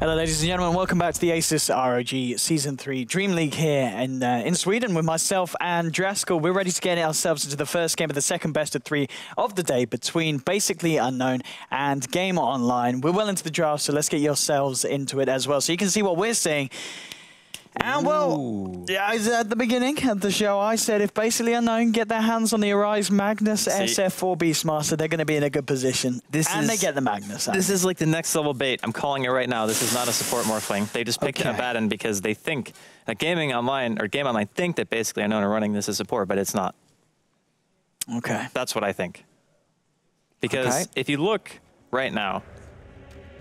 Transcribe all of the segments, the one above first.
Hello, ladies and gentlemen. Welcome back to the Asus ROG Season 3 Dream League here in Sweden with myself and Draskell. We're ready to get ourselves into the first game of the second best of 3 of the day between Basically Unknown and Game Online. We're well into the draft, so let's get yourselves into it as well, so you can see what we're seeing. And well, yeah, at the beginning of the show, I said if Basically Unknown get their hands on the Arise Magnus SF4 Beastmaster, they're going to be in a good position. They get the Magnus. This is like the next level bait. I'm calling it right now. This is not a support Morphling. They just picked Abaddon because they think that Game Online think that Basically Unknown are running this as support, but it's not. Okay. That's what I think. Because if you look right now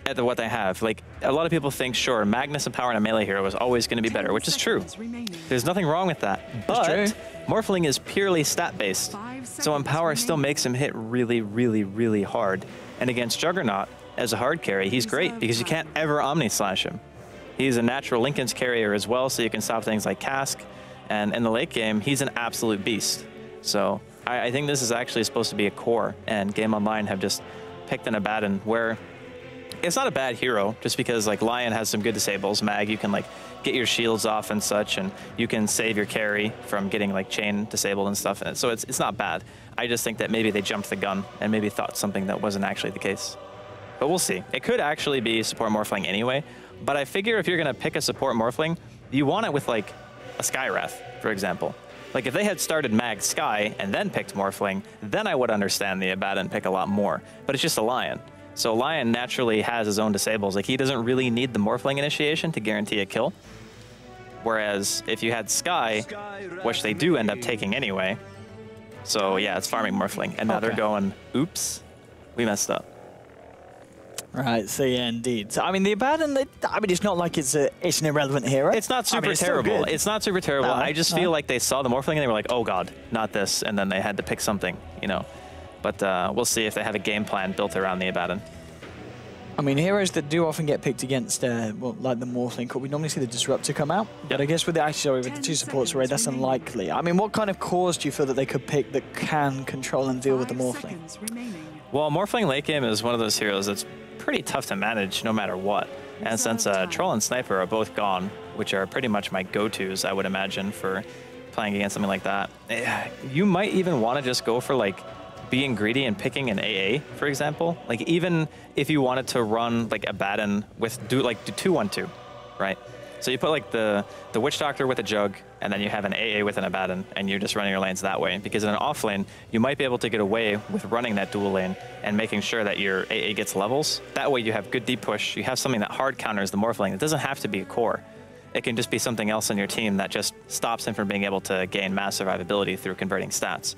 at what they have, like a lot of people think, sure, Magnus and Power and a melee hero is always going to be better, which is true. There's nothing wrong with that. But Morphling is purely stat-based. So Empower still makes him hit really, really, really hard. And against Juggernaut, as a hard carry, he's great because you can't ever Omni-Slash him. He's a natural Linken's carrier as well, so you can stop things like Cask. And in the late game, he's an absolute beast. So I think this is actually supposed to be a core, and Game Online have just picked an Abaddon where it's not a bad hero, just because like Lion has some good disables. Mag, you can like get your shields off and such, and you can save your carry from getting like chain disabled and stuff. And so it's not bad. I just think that maybe they jumped the gun and maybe thought something that wasn't actually the case. But we'll see. It could actually be support Morphling anyway. But I figure if you're gonna pick a support Morphling, you want it with like a Skywrath, for example. Like if they had started Mag Sky and then picked Morphling, then I would understand the Abaddon pick a lot more. But it's just a Lion. So Lion naturally has his own disables. Like he doesn't really need the Morphling initiation to guarantee a kill. Whereas if you had Sky, which they do end up taking anyway. So yeah, it's farming Morphling. And now they're going, oops, we messed up. Right, so yeah, indeed. So, I mean, the Abaddon, I mean, it's not like it's an irrelevant hero. It's not super terrible. It's not super terrible. No, I just feel like they saw the Morphling and they were like, oh god, not this. And then they had to pick something, you know. But we'll see if they have a game plan built around the Abaddon. I mean, heroes that do often get picked against, well, like the Morphling, we normally see the Disruptor come out. But I guess with with the 2 supports array, that's unlikely. I mean, what kind of cores do you feel that they could pick that can control and deal with the Morphling? Well, Morphling late game is one of those heroes that's pretty tough to manage no matter what. And since Troll and Sniper are both gone, which are pretty much my go-tos, I would imagine, for playing against something like that, you might even want to just go for like being greedy and picking an AA, for example. Like even if you wanted to run like Abaddon with do 2-1-2, right? So you put like the Witch Doctor with a Jug, and then you have an AA with an Abaddon, and you're just running your lanes that way. Because in an off lane, you might be able to get away with running that dual lane and making sure that your AA gets levels. That way you have good deep push. You have something that hard counters the Morphling. It doesn't have to be a core. It can just be something else in your team that just stops him from being able to gain mass survivability through converting stats.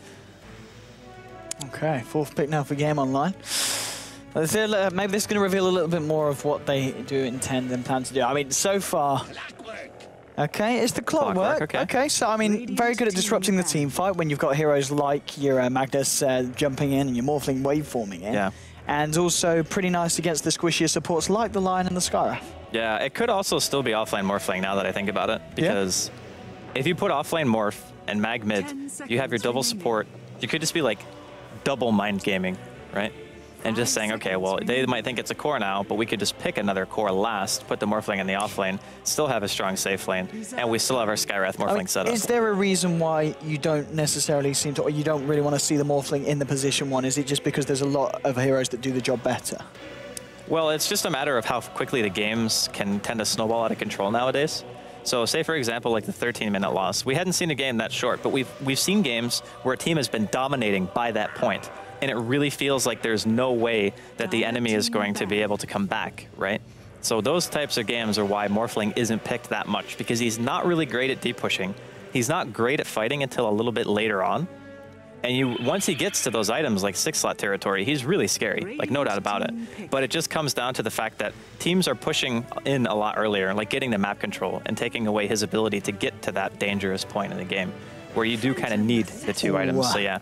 Okay, 4th pick now for Game Online. Maybe this is going to reveal a little bit more of what they do intend and plan to do. I mean, so far... Okay, it's the Clockwork. Okay, so I mean, very good at disrupting the team fight when you've got heroes like your Magnus jumping in and your Morphling waveforming in. Yeah. And also pretty nice against the squishier supports like the Lion and the Skywrath. Yeah, it could also still be offlane Morphling now that I think about it. Because if you put offlane Morph and Mag mid, you have your double support. You could just be like double mind gaming, right? And just saying, okay, well, they might think it's a core now, but we could just pick another core last, put the Morphling in the off lane, still have a strong safe lane, and we still have our Skywrath Morphling set up. Is there a reason why you don't necessarily seem to, or you don't really want to see the Morphling in the position 1? Is it just because there's a lot of heroes that do the job better? Well, it's just a matter of how quickly the games can tend to snowball out of control nowadays. So say, for example, like the 13-minute loss. We hadn't seen a game that short, but we've seen games where a team has been dominating by that point. And it really feels like there's no way that the enemy is going to be able to come back, right? So those types of games are why Morphling isn't picked that much, because he's not really great at deep pushing. He's not great at fighting until a little bit later on. And once he gets to those items like 6-slot territory, he's really scary, like no doubt about it. But it just comes down to the fact that teams are pushing in a lot earlier, like getting the map control and taking away his ability to get to that dangerous point in the game, where you do kind of need the 2 items. So yeah,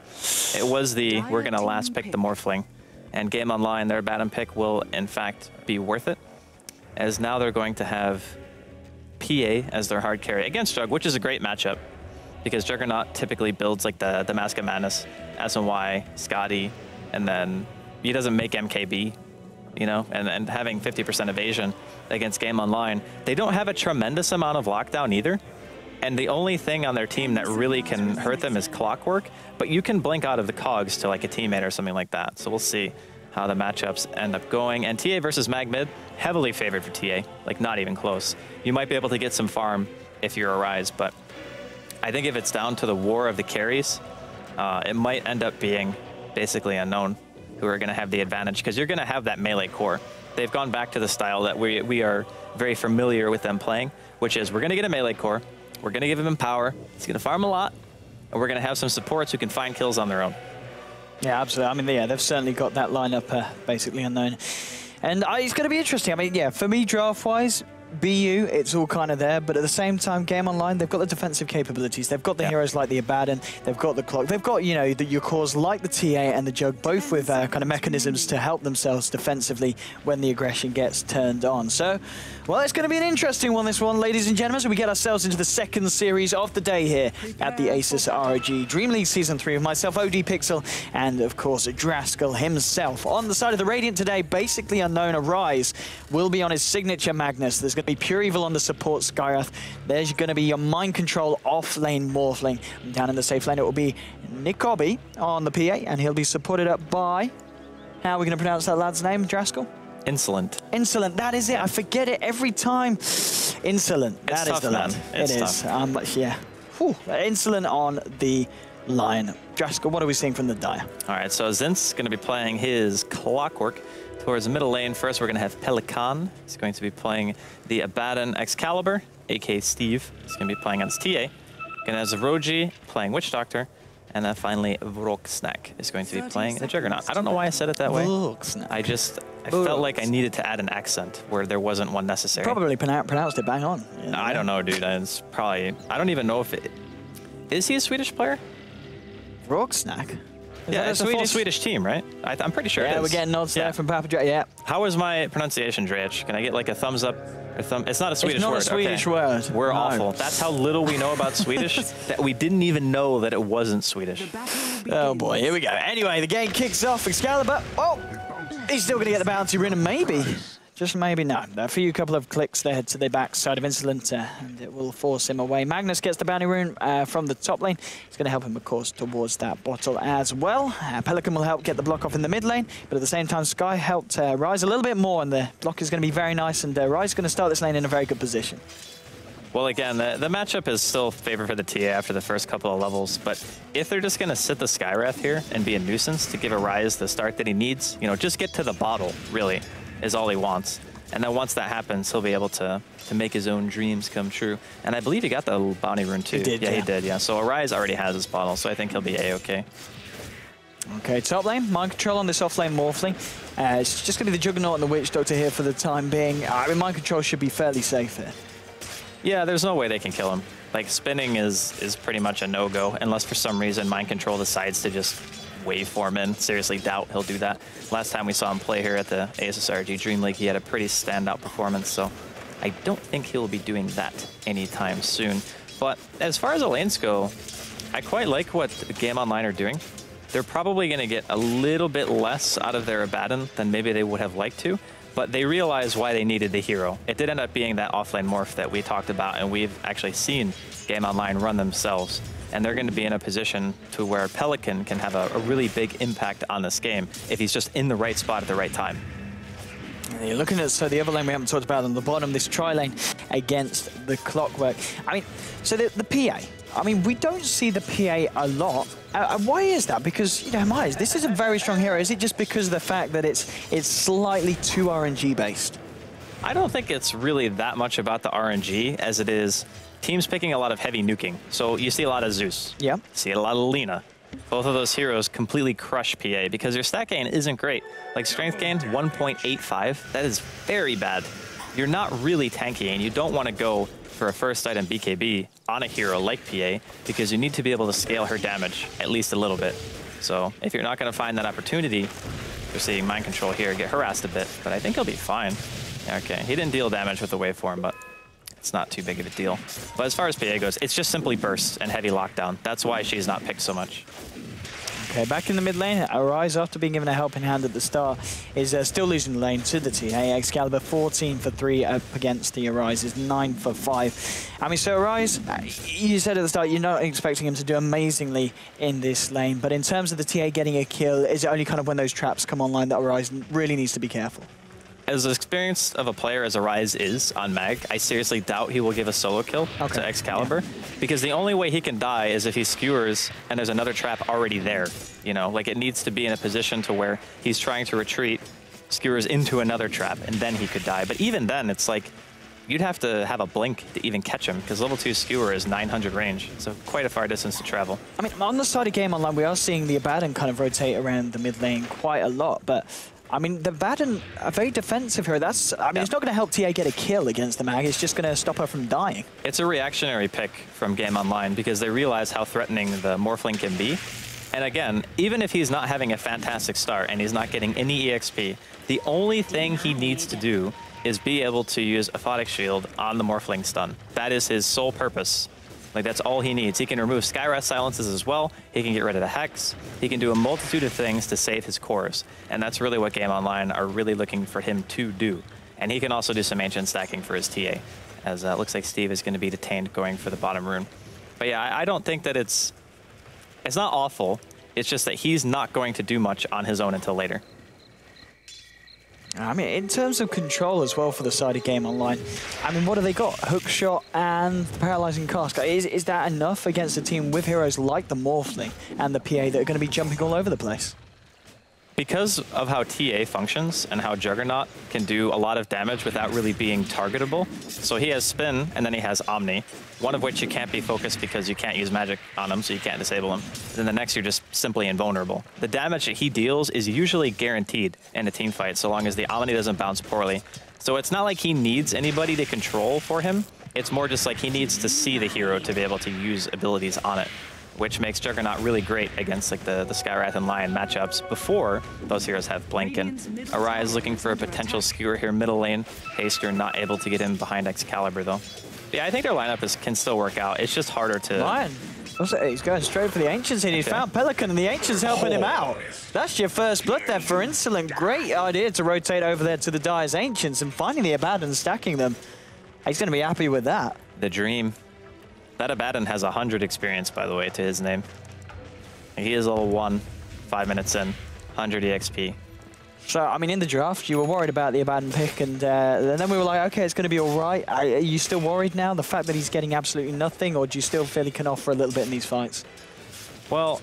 it was we're going to last pick the Morphling. And Game Online, their Abaddon pick will in fact be worth it, as now they're going to have PA as their hard carry against Jug, which is a great matchup, because Juggernaut typically builds like the Mask of Madness, SNY, Scotty, and then he doesn't make MKB. you know, and having 50% evasion against Game Online. They don't have a tremendous amount of lockdown either. And the only thing on their team that really can hurt them is Clockwork, but you can blink out of the cogs to like a teammate or something like that. So we'll see how the matchups end up going. And TA versus Magmid, heavily favored for TA, like not even close. You might be able to get some farm if you're Arise, but I think if it's down to the war of the carries, it might end up being basically Unknown who are going to have the advantage, because you're going to have that melee core. They've gone back to the style that we are very familiar with them playing, which is we're going to get a melee core, we're going to give him power, he's going to farm a lot, and we're going to have some supports who can find kills on their own. Yeah, absolutely. I mean, yeah, they've certainly got that lineup basically Unknown. And it's going to be interesting. I mean, yeah, for me, draft-wise, BU, it's all kind of there, but at the same time, Game Online, they've got the defensive capabilities. They've got the heroes like the Abaddon, they've got the Clock, they've got, you know, your cores like the TA and the Jug, both with kind of mechanisms to help themselves defensively when the aggression gets turned on. So, well, it's going to be an interesting one, this one, ladies and gentlemen. So we get ourselves into the second series of the day here at the Asus ROG Dream League Season 3 with myself, OD Pixel, and of course, Draskel himself. On the side of the Radiant today, basically Unknown, Arise will be on his signature Magnus. There's going to be Pure Evil on the support Skywrath. There's going to be your Mind Control off-lane Morphling. And down in the safe lane, it will be Nikobi on the PA, and he'll be supported up by... How are we going to pronounce that lad's name, Draskel? Insolent. Insolent, that is it. I forget it every time. Insolent, that is the lad. It is. Yeah. Whew. Insolent on the line. Draskel, what are we seeing from the Dire? All right, so Zin's going to be playing his Clockwork towards the middle lane. First, we're going to have Pelican. He's going to be playing the Abaddon Excalibur, a.k.a. Steve. He's going to be playing on his TA. Going to have Zroji playing Witch Doctor. And then finally, Vroksnak is going to be playing the Juggernaut. I don't know why I said it that way. I felt like I needed to add an accent where there wasn't one necessary. Probably pronounced it bang on. Yeah. I don't know, dude. It's probably... I don't even know if it... Is he a Swedish player? Vroksnak? Yeah, it's a full Swedish team, right? I'm pretty sure it is. Yeah, we're getting nods there from Papa Dre. Yeah. How is my pronunciation, Drach? Can I get like a thumbs up? It's not a Swedish word. It's not a Swedish word. We're awful. That's how little we know about Swedish, that we didn't even know that it wasn't Swedish. Oh boy, here we go. Anyway, the game kicks off. Excalibur. Oh, he's still going to get the bounty rune, and maybe, just maybe, no. A few couple of clicks there to the backside of Insolent, and it will force him away. Magnus gets the bounty rune from the top lane. It's going to help him, of course, towards that bottle as well. Pelican will help get the block off in the mid lane, but at the same time, Sky helped Rise a little bit more, and the block is going to be very nice, and Rise is going to start this lane in a very good position. Well, again, the matchup is still favored for the TA after the first couple of levels, but if they're just going to sit the Skywrath here and be a nuisance to give Arise the start that he needs, you know, just get to the bottle, really, is all he wants. And then once that happens, he'll be able to make his own dreams come true. And I believe he got the bounty rune too. He did, yeah, he did, yeah. So Arise already has his bottle, so I think he'll be A-okay. Okay, top lane, Mind Control on this off lane Morphling. It's just going to be the Juggernaut and the Witch Doctor here for the time being. I mean, Mind Control should be fairly safe here. Yeah, there's no way they can kill him. Like, spinning is pretty much a no-go, unless for some reason Mind Control decides to just waveform in. Seriously doubt he'll do that. Last time we saw him play here at the Asus ROG Dream League, he had a pretty standout performance, so I don't think he'll be doing that anytime soon. But as far as the lanes go, I quite like what Game Online are doing. They're probably going to get a little bit less out of their Abaddon than maybe they would have liked to, but they realized why they needed the hero. It did end up being that offlane morph that we talked about, and we've actually seen Game Online run themselves. And they're going to be in a position to where Pelican can have a really big impact on this game if he's just in the right spot at the right time. You're looking at, so the other lane we haven't talked about on the bottom, this tri-lane against the Clockwork. I mean, so the PA, I mean, we don't see the PA a lot. Why is that? Because, you know, this is a very strong hero. Is it just because of the fact that it's slightly too RNG based? I don't think it's really that much about the RNG as it is teams picking a lot of heavy nuking. So you see a lot of Zeus. Yeah. See a lot of Lina. Both of those heroes completely crush PA because your stat gain isn't great. Like strength gain, 1.85. That is very bad. You're not really tanky, and you don't want to go for a first item BKB on a hero like PA because you need to be able to scale her damage at least a little bit. So if you're not going to find that opportunity, you're seeing Mind Control here get harassed a bit, but I think he'll be fine. Okay, he didn't deal damage with the waveform, but it's not too big of a deal. But as far as PA goes, it's just simply burst and heavy lockdown. That's why she's not picked so much. Okay, back in the mid lane, Arise, after being given a helping hand at the start, is still losing the lane to the TA. Excalibur 14 for 3 up against the Arise, is 9 for 5. I mean, so Arise, you said at the start you're not expecting him to do amazingly in this lane, but in terms of the TA getting a kill, is it only kind of when those traps come online that Arise really needs to be careful? As experienced of a player as Arise is on Mag, I seriously doubt he will give a solo kill to Excalibur, because the only way he can die is if he skewers and there's another trap already there. You know, like it needs to be in a position to where he's trying to retreat, skewers into another trap, and then he could die. But even then, it's like you'd have to have a blink to even catch him, because level 2 skewer is 900 range, so quite a far distance to travel. I mean, on the side of Game Online, we are seeing the Abaddon kind of rotate around the mid lane quite a lot, but I mean, the Abaddon, a very defensive hero. That's, I mean, it's not going to help TA get a kill against the Mag. It's just going to stop her from dying. It's a reactionary pick from Game Online because they realize how threatening the Morphling can be. And again, even if he's not having a fantastic start and he's not getting any EXP, the only thing he needs to do is be able to use Aphotic Shield on the Morphling stun. That is his sole purpose. Like, that's all he needs. He can remove Skywrath silences as well. He can get rid of the Hex. He can do a multitude of things to save his cores. And that's really what Game Online are really looking for him to do. And he can also do some Ancient stacking for his TA, as it looks like Steve is going to be detained going for the bottom rune. But yeah, I don't think that it's not awful. It's just that he's not going to do much on his own until later. I mean, in terms of control as well for the side of Game Online, I mean, what have they got? Hookshot and the Paralyzing Cask. Is that enough against a team with heroes like the Morphling and the PA that are going to be jumping all over the place? Because of how TA functions and how Juggernaut can do a lot of damage without really being targetable. So he has Spin and then he has Omni, one of which you can't be focused because you can't use magic on him, so you can't disable him. Then the next you're just simply invulnerable. The damage that he deals is usually guaranteed in a team fight so long as the Omni doesn't bounce poorly. So it's not like he needs anybody to control for him. It's more just like he needs to see the hero to be able to use abilities on it, which makes Juggernaut really great against like the Skywrath and Lion matchups before those heroes have Blink. And Arise looking for a potential skewer here middle lane. Haster not able to get him behind Excalibur though. Yeah, I think their lineup can still work out. It's just harder to... Lion, he's going straight for the Ancients and he's found Pelican and the Ancients helping him out. That's your first blood there for Insolent. Great idea to rotate over there to the Dire's Ancients and finding the Abaddon, stacking them. He's going to be happy with that. The dream. That Abaddon has 100 experience, by the way, to his name. He is level 1, 5 minutes in, 100 EXP. So, I mean, in the draft, you were worried about the Abaddon pick, and then we were like, okay, it's going to be all right. Are you still worried now, the fact that he's getting absolutely nothing, or do you still feel he can offer a little bit in these fights? Well,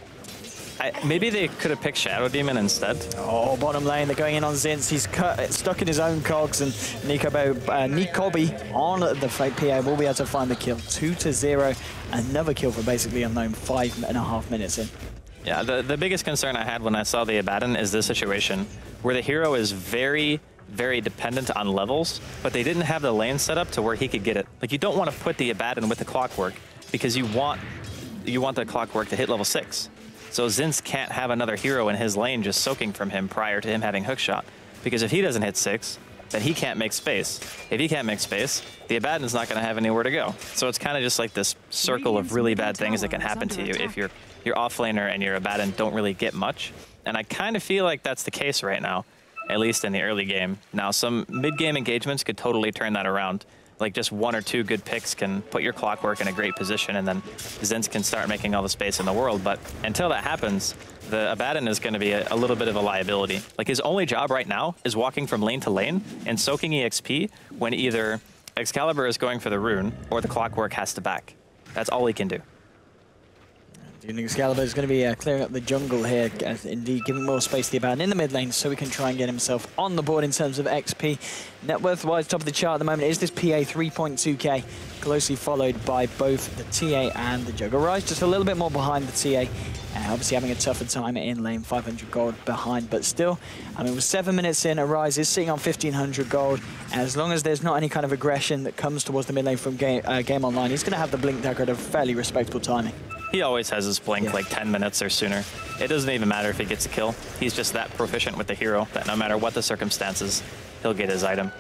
maybe they could have picked Shadow Demon instead. Oh, bottom lane, they're going in on Zinz. He's stuck in his own cogs, and Nikobi on the fight PA will be able to find the kill. 2-0, another kill for basically Unknown 5.5 minutes in. Yeah, the biggest concern I had when I saw the Abaddon is this situation where the hero is very, very dependent on levels, but they didn't have the lane set up to where he could get it. Like, you don't want to put the Abaddon with the Clockwork because you want the Clockwork to hit level 6. So Zinz can't have another hero in his lane just soaking from him prior to him having Hookshot. Because if he doesn't hit 6, then he can't make space. If he can't make space, the Abaddon's not going to have anywhere to go. So it's kind of just like this circle of really bad things that can happen to you if your offlaner and your Abaddon don't really get much. And I kind of feel like that's the case right now, at least in the early game. Now, some mid-game engagements could totally turn that around. Like, just 1 or 2 good picks can put your Clockwork in a great position, and then Zinz can start making all the space in the world. But until that happens, the Abaddon is going to be a little bit of a liability. Like, his only job right now is walking from lane to lane and soaking EXP when either Excalibur is going for the rune or the Clockwork has to back. That's all he can do. Excalibur is going to be clearing up the jungle here, indeed giving more space to the Abaddon in the mid lane so he can try and get himself on the board in terms of XP. Net worth-wise, top of the chart at the moment is this PA 3.2k, closely followed by both the TA and the Jug. Arise just a little bit more behind the TA, obviously having a tougher time in lane, 500 gold behind, but still, I mean, with 7 minutes in, Arise is sitting on 1,500 gold, and as long as there's not any kind of aggression that comes towards the mid lane from Game Online, he's going to have the Blink dagger at a fairly respectable timing. He always has his Blink like 10 minutes or sooner. It doesn't even matter if he gets a kill. He's just that proficient with the hero that no matter what the circumstances, he'll get his item.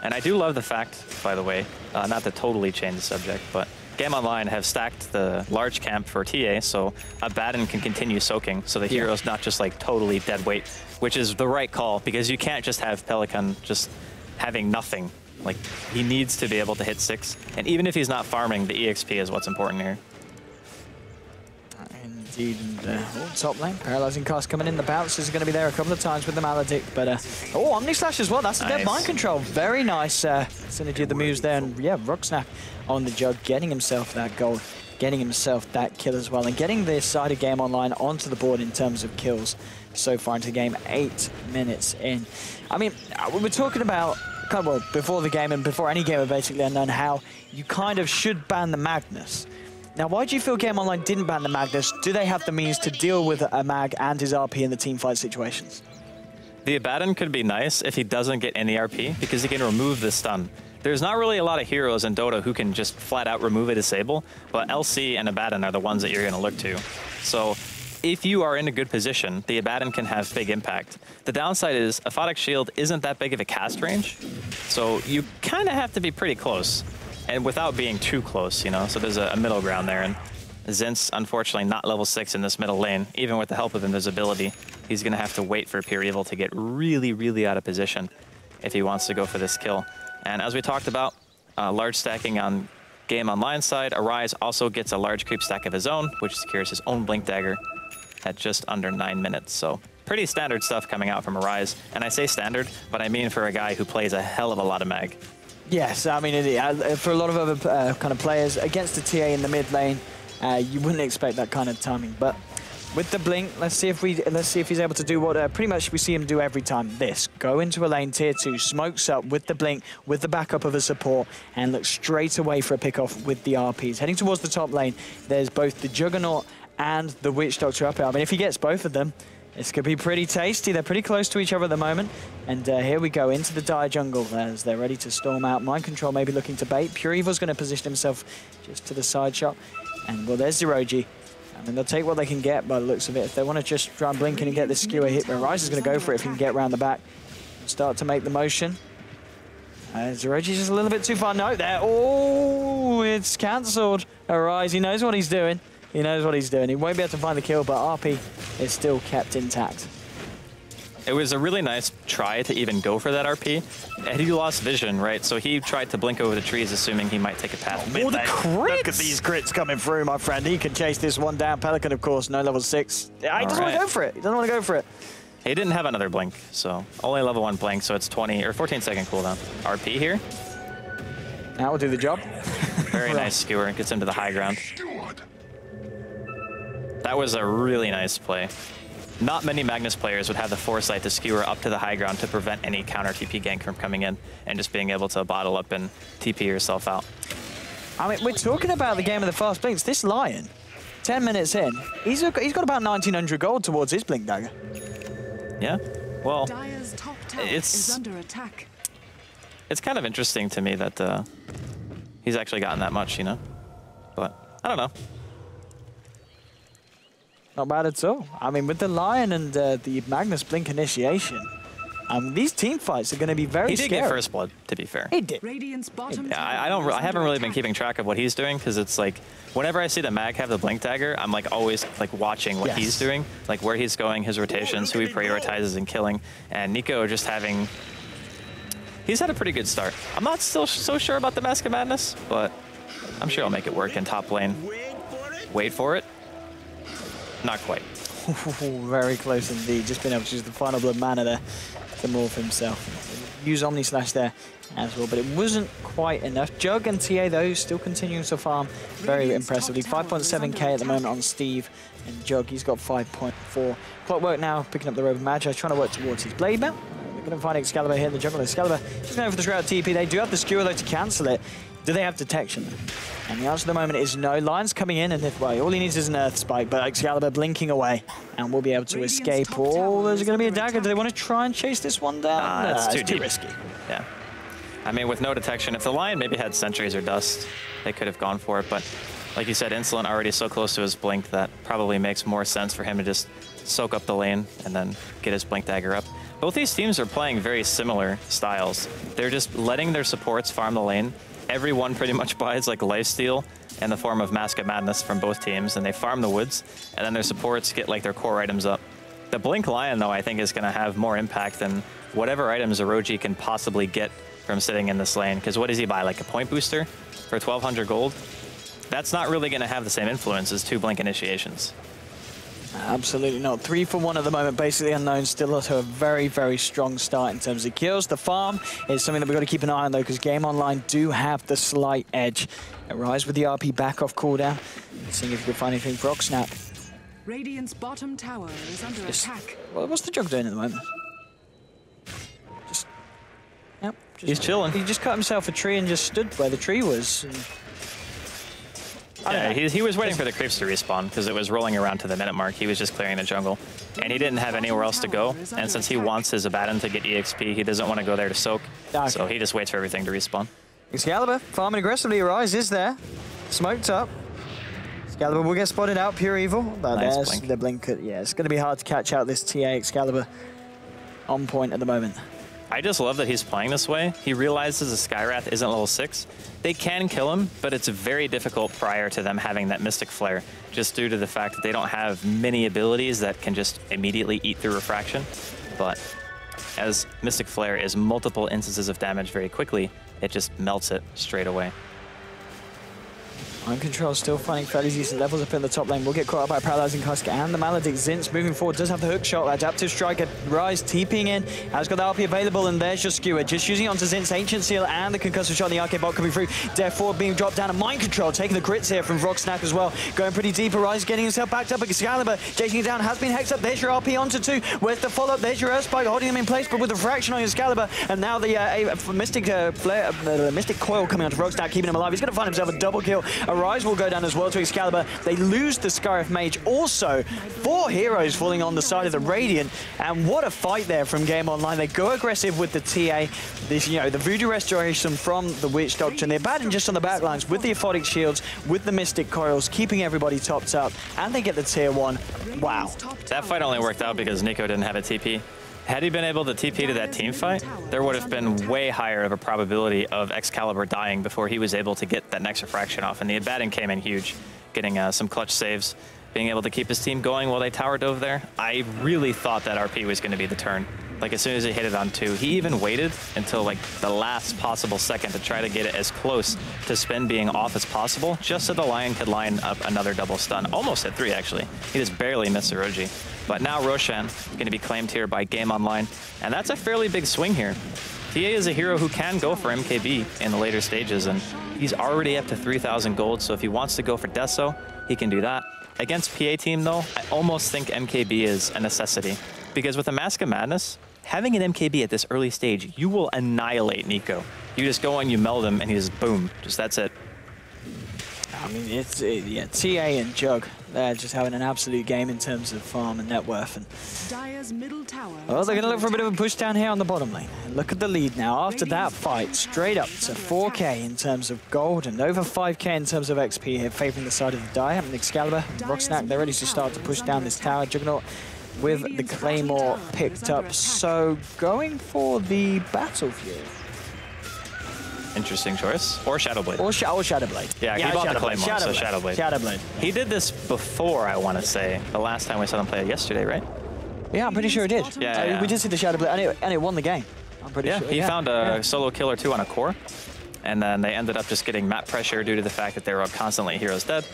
And I do love the fact, by the way, not to totally change the subject, but Game Online have stacked the large camp for TA, so Abaddon can continue soaking, so the hero's not just like totally dead weight, which is the right call, because you can't just have Pelican just having nothing. Like, he needs to be able to hit 6, and even if he's not farming, the EXP is what's important here. Indeed, and top lane, paralyzing cast coming in. The bounce is going to be there a couple of times with the Maledict, but oh, Omni Slash as well. That's a dead mind control. Very nice synergy of the moves there, and yeah, Rucksnap on the Jug, getting himself that gold, getting himself that kill as well, and getting this side of Game Online onto the board in terms of kills so far into the game. 8 minutes in. I mean, we were talking about well before the game and before any game of Basically Unknown how you kind of should ban the Magnus. Now, why do you feel Game Online didn't ban the Magnus? Do they have the means to deal with a Mag and his RP in the teamfight situations? The Abaddon could be nice if he doesn't get any RP, because he can remove the stun. There's not really a lot of heroes in Dota who can just flat out remove a disable, but LC and Abaddon are the ones that you're going to look to. So if you are in a good position, the Abaddon can have big impact. The downside is Aphotic Shield isn't that big of a cast range, so you kind of have to be pretty close. And without being too close, you know, so there's a middle ground there. And Zint's unfortunately not level 6 in this middle lane. Even with the help of Invisibility, he's going to have to wait for Pure Evil to get really, really out of position if he wants to go for this kill. And as we talked about, large stacking on Game Online side, Arise also gets a large creep stack of his own, which secures his own Blink Dagger at just under 9 minutes. So pretty standard stuff coming out from Arise. And I say standard, but I mean for a guy who plays a hell of a lot of Mag. Yes, I mean, for a lot of other kind of players, against the TA in the mid lane, you wouldn't expect that kind of timing. But with the blink, let's see if he's able to do what pretty much we see him do every time. This, go into a lane, tier 2, smokes up with the blink, with the backup of a support, and look straight away for a pick off with the RPs. Heading towards the top lane, there's both the Juggernaut and the Witch Doctor up here. I mean, if he gets both of them, this could be pretty tasty. They're pretty close to each other at the moment. And here we go into the dire jungle as they're ready to storm out. Mind Control maybe looking to bait. Pure Evil's going to position himself just to the side shot. And well, there's Zeroji. I mean, they'll take what they can get by the looks of it. If they want to just try and blink in and get this skewer hit, Rise is going to go for it if he can get around the back. Start to make the motion. Zeroji's just a little bit too far. No, there. Oh, it's cancelled. Arise, he knows what he's doing. He knows what he's doing. He won't be able to find the kill, but RP is still kept intact. It was a really nice try to even go for that RP. And he lost vision, right? So he tried to blink over the trees, assuming he might take a path. Oh, the crits! Look at these crits coming through, my friend. He can chase this one down. Pelican, of course, no level 6. He doesn't want to go for it. He doesn't want to go for it. He didn't have another blink, so only level 1 blink, so it's 20 or 14-second cooldown. RP here. That will do the job. Very nice skewer. Gets him to the high ground. That was a really nice play. Not many Magnus players would have the foresight to skewer up to the high ground to prevent any counter TP gank from coming in and just being able to bottle up and TP yourself out. I mean, we're talking about the game of the fast blinks. This Lion, 10 minutes in, he's got about 1,900 gold towards his Blink Dagger. Yeah, well, top is under attack. It's kind of interesting to me that he's actually gotten that much, you know? But I don't know. Not bad at all. I mean, with the Lion and the Magnus Blink initiation, these team fights are going to be very scary. He did get first blood, to be fair. He did. Yeah, I haven't really been keeping track of what he's doing, because it's like, whenever I see the Mag have the Blink Dagger, I'm like always like watching what he's doing, like where he's going, his rotations, who he prioritizes and killing. And Nico just having, he's had a pretty good start. I'm not still so sure about the Mask of Madness, but I'm sure I'll make it work in top lane. Wait for it. Not quite. Very close indeed. Just been able to use the final blood mana there to morph himself. Use Omni Slash there as well, but it wasn't quite enough. Jug and TA, though, still continuing to farm very impressively. 5.7k at the moment on Steve and Jug. He's got 5.4. Clockwork now picking up the Robe of Magi, trying to work towards his Blade Belt. We're going to find Excalibur here in the jungle. Excalibur just going for the Shroud TP. They do have the Skewer, though, to cancel it. Do they have detection? And the answer at the moment is no. Lion's coming in, and if, well, all he needs is an Earth Spike, but Excalibur blinking away, and we'll be able to escape. Oh, there's going to be a dagger. Do they want to try and chase this one down? That's too risky. Yeah. I mean, with no detection, if the Lion maybe had Sentries or Dust, they could have gone for it, but like you said, Insolent already so close to his blink that probably makes more sense for him to just soak up the lane and then get his Blink Dagger up. Both these teams are playing very similar styles. They're just letting their supports farm the lane everyone pretty much buys like lifesteal in the form of Mask of Madness from both teams, and they farm the woods, and then their supports get like their core items up. The Blink Lion, though, I think is going to have more impact than whatever items Orochi can possibly get from sitting in this lane. Because what does he buy, like a point booster for 1,200 gold? That's not really going to have the same influence as 2 Blink initiations. Absolutely not. 3 for 1 at the moment. Basically Unknown still to a very, very strong start in terms of kills. The farm is something that we've got to keep an eye on, though, because Game Online do have the slight edge. Arise with the RP back off cooldown. Seeing if you can find anything for Oxnap. Radiant's bottom tower is under attack. Well, what's the Jug doing at the moment? Yep. He's chilling. He just cut himself a tree and just stood where the tree was. Yeah, he was waiting for the creeps to respawn because it was rolling around to the minute mark. He was just clearing the jungle. And he didn't have anywhere else to go. And since he wants his Abaddon to get EXP, he doesn't want to go there to soak. Okay. So he just waits for everything to respawn. Excalibur farming aggressively. Arise is there. Smoked up. Excalibur will get spotted out. Pure Evil. But nice there's blink. the blink. Yeah, it's going to be hard to catch out this TA Excalibur on point at the moment. I just love that he's playing this way. He realizes a Skywrath isn't level 6. They can kill him, but it's very difficult prior to them having that Mystic Flare, just due to the fact that they don't have many abilities that can just immediately eat through Refraction. But as Mystic Flare is multiple instances of damage very quickly, it just melts it straight away. Mind Control still finding fairly decent levels up in the top lane. We'll get caught up by Paralyzing Husk and the Maledict. Zinz moving forward, does have the hook shot. Adaptive Strike at Rise, TPing in. Has got the RP available, and there's your Skewer. Just using it onto Zinz, Ancient Seal, and the Concussive Shot in the arcade bot coming through. Death Forward being dropped down, and Mind Control taking the crits here from Rocksnack as well. Going pretty deep. Rise getting himself backed up. Excalibur chasing it down, has been hexed up. There's your RP onto 2. Where's the follow-up? There's your Earth Spike holding him in place, but with the fraction on Excalibur, and now the Mystic Flare, Mystic Coil coming onto Rocksnack, keeping him alive. He's going to find himself a double kill. Arise will go down as well to Excalibur. They lose the Skywrath Mage. Also, 4 heroes falling on the side of the Radiant, and what a fight there from Game Online. They go aggressive with the TA. This, you know, the Voodoo Restoration from the Witch Doctor, and they're batting just on the back lines with the Aphotic Shields, with the Mystic Coils, keeping everybody topped up, and they get the tier 1. Wow. That fight only worked out because Nico didn't have a TP. Had he been able to TP to that team fight, there would have been way higher of a probability of Excalibur dying before he was able to get that next refraction off. And the Abaddon came in huge, getting some clutch saves, being able to keep his team going while they tower dove there. I really thought that RP was going to be the turn. Like, as soon as he hit it on 2, he even waited until like the last possible second to try to get it as close to spin being off as possible, just so the Lion could line up another double stun. Almost hit 3, actually. He just barely missed Orochi. But now Roshan going to be claimed here by Game Online, and that's a fairly big swing here. TA is a hero who can go for MKB in the later stages, and he's already up to 3,000 gold, so if he wants to go for Deso, he can do that. Against PA team, though, I almost think MKB is a necessity, because with the Mask of Madness, having an MKB at this early stage, you will annihilate Nico. You just go and you meld him, and he just boom, just that's it. I mean, yeah, TA and Jug, they're just having an absolute game in terms of farm and net worth. And Dire's middle tower. well, they're going to look for a bit of a push down here on the bottom lane. And look at the lead now. After that fight, straight up to 4k in terms of gold and over 5k in terms of XP here, favoring the side of the Dire. And Excalibur, Rocksnack, they're ready to start to push down this tower. Juggernaut with the Claymore picked up. So going for the Battle Fury. Interesting choice. Or Shadowblade. Or Shadowblade. Yeah, he bought the Claymore, so Shadowblade. Shadowblade. He did this before, I want to say. The last time we saw him play it yesterday, right? Yeah, I'm pretty sure it did. Yeah. We did see the Shadowblade, and it won the game. I'm pretty sure. He found a solo kill or 2 on a core, and then they ended up just getting map pressure due to the fact that they were constantly heroes dead.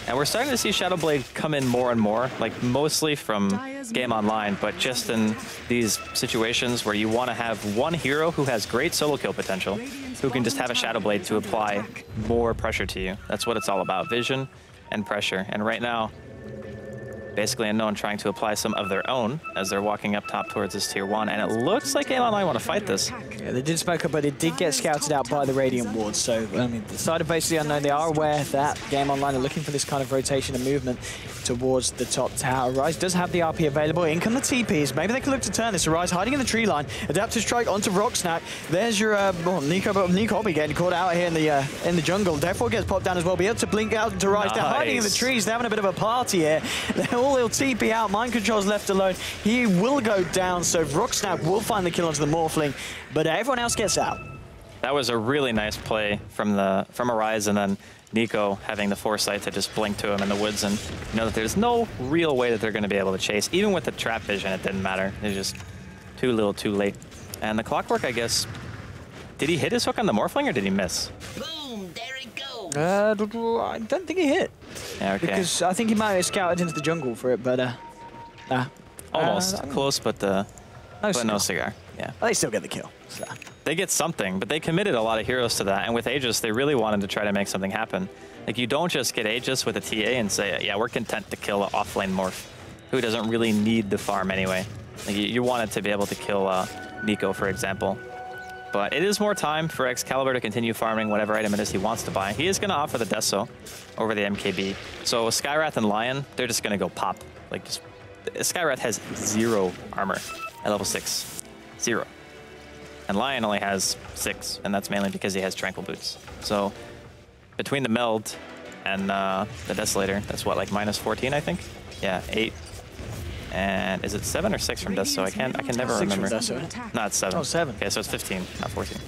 And we're starting to see Shadowblade come in more and more, like mostly from Game Online, but just in these situations where you want to have one hero who has great solo kill potential, who can just have a Shadowblade to apply more pressure to you. That's what it's all about, vision and pressure. And right now, basically Unknown trying to apply some of their own as they're walking up top towards this tier 1, and it looks like Game Online want to fight this. Yeah, they did smoke up, but it did get scouted out by the Radiant Wards. So, I mean, the side of basically Unknown, they are aware that Game Online are looking for this kind of rotation and movement towards the top tower. Rise does have the RP available. In come the TPs. Maybe they can look to turn this. Rise hiding in the tree line. Adaptive Strike onto Rocksnack. There's your Nico will be getting caught out here in the jungle. Therefore gets popped down as well. Be able to blink out to Rise. Nice. They're hiding in the trees. They're having a bit of a party here. They're all ill TP out. Mind Control's left alone. He will go down. So Rocksnack will find the kill onto the Morphling, but everyone else gets out. That was a really nice play from Arise, and then Nico having the foresight to just blink to him in the woods and know that there's no real way that they're going to be able to chase. Even with the trap vision, it didn't matter. It was just too little, too late. And the Clockwork, I guess, did he hit his hook on the Morphling or did he miss? Boom, there he goes. I don't think he hit. Yeah, okay. Because I think he might have scouted into the jungle for it, but nah. Almost close, but no cigar. Yeah. Well, they still get the kill. So. They get something, but they committed a lot of heroes to that. And with Aegis, they really wanted to try to make something happen. Like, you don't just get Aegis with a TA and say, yeah, we're content to kill an offlane Morph, who doesn't really need the farm anyway. Like, you wanted to be able to kill Nico, for example. But it is more time for Excalibur to continue farming whatever item it is he wants to buy. He is going to offer the Deso over the MKB. So Skywrath and Lion, they're just going to go pop. Like, just Skywrath has 0 armor at level 6. 0. And Lion only has 6, and that's mainly because he has Tranquil Boots. So between the Meld and the Desolator, that's what, like minus 14, I think? Yeah, 8. And is it 7 or 6 from Deso? I can never remember. No, it's 7. Oh, 7. Okay, so it's 15, not 14.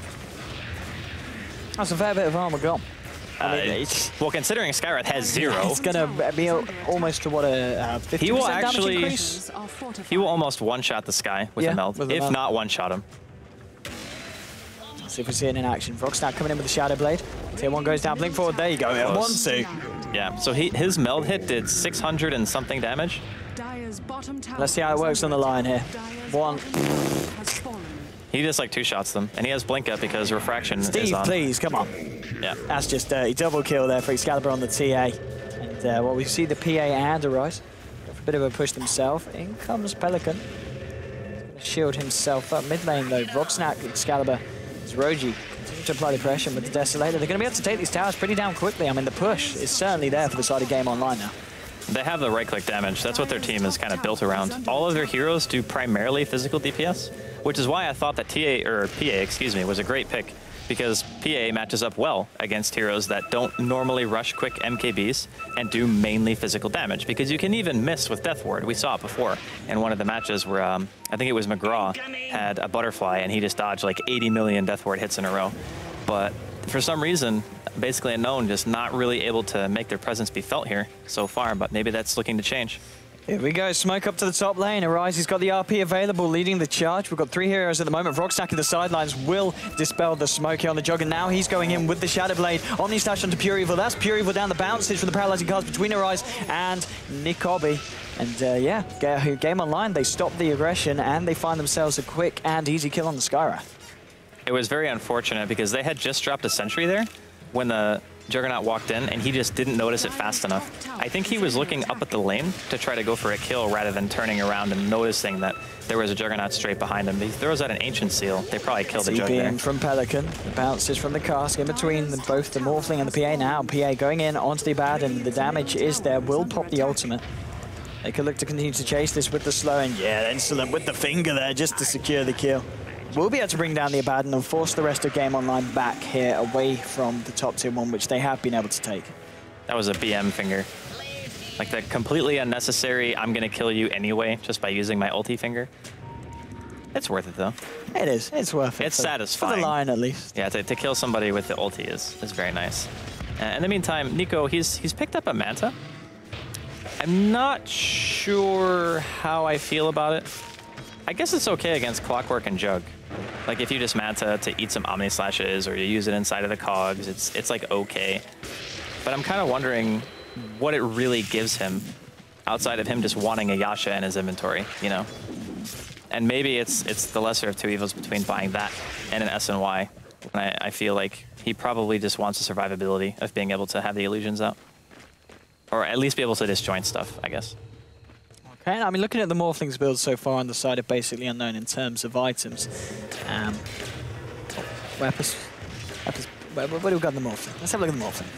That's a fair bit of armor gone. Well, considering Skywrath has 0, it's gonna be almost to what a 50% he will damage actually increase? he will almost one-shot the Sky with a Meld, if not one-shot him. See if we see it in action. Vrogsnak coming in with the Shadow Blade. Tier 1 goes down, blink forward, there you go. It wants to. Yeah, so his Meld hit did 600 and something damage. Let's see how it works on the line here. 1. He just like 2-shots them, and he has Blink up because Refraction is on. Steve, please, come on. Yeah. That's just dirty. Double kill there for Excalibur on the TA. And well, we see the PA and Arise. Got a bit of a push themselves. In comes Pelican. He's gonna shield himself up. Mid lane though, Vrogsnak, Excalibur, Roji continue to apply the pressure with the Desolator. They're going to be able to take these towers pretty damn quickly. I mean, the push is certainly there for the side of Game Online now. They have the right-click damage. That's what their team is kind of built around. All of their heroes do primarily physical DPS, which is why I thought that PA, was a great pick, because PA matches up well against heroes that don't normally rush quick MKBs and do mainly physical damage, because you can even miss with Death Ward. We saw it before in one of the matches where I think it was McGraw had a butterfly and he just dodged like 80 million Death Ward hits in a row. But for some reason, basically Unknown just not really able to make their presence be felt here so far, but maybe that's looking to change. Here we go, smoke up to the top lane. Arise, he's got the RP available, leading the charge. We've got 3 heroes at the moment. Vrogsnak in the sidelines will dispel the smoke here on the Jug, and now he's going in with the Shadow Blade. Omni Slash onto Pure Evil. That's Pure Evil down the bounces from the paralyzing cast between Arise and Nikobi. And yeah, Game Online, they stop the aggression and they find themselves a quick and easy kill on the Skywrath. It was very unfortunate because they had just dropped a sentry there when the Juggernaut walked in, and he just didn't notice it fast enough. I think he was looking up at the lane to try to go for a kill rather than turning around and noticing that there was a Juggernaut straight behind him. He throws out an Ancient Seal. They probably killed the Juggernaut. From Pelican, the bounces from the cask in between both the Morphling and the PA now. PA going in onto the Abaddon. The damage is there, will pop the ultimate. They could look to continue to chase this with the slow, and yeah, Insolent with the finger there just to secure the kill. We'll be able to bring down the Abaddon and force the rest of Game Online back here away from the top tier 1, which they have been able to take. That was a BM finger. Like that completely unnecessary, I'm going to kill you anyway, just by using my ulti finger. It's worth it though. It is. It's worth it. It's satisfying. For the line at least. Yeah, to kill somebody with the ulti is very nice. In the meantime, Nico, he's picked up a Manta. I'm not sure how I feel about it. I guess it's okay against Clockwork and Jug. Like if you just Manta to eat some Omni Slashes or you use it inside of the cogs, it's like okay. But I'm kind of wondering what it really gives him outside of him just wanting a Yasha in his inventory, you know? And maybe it's the lesser of two evils between buying that and an SNY. And I feel like he probably just wants the survivability of being able to have the illusions out. Or at least be able to disjoint stuff, I guess. Okay, I mean, looking at the Morphlings build so far on the side of basically Unknown in terms of items. Weapons. What do we got in the Morphling? Let's have a look at the Morphling.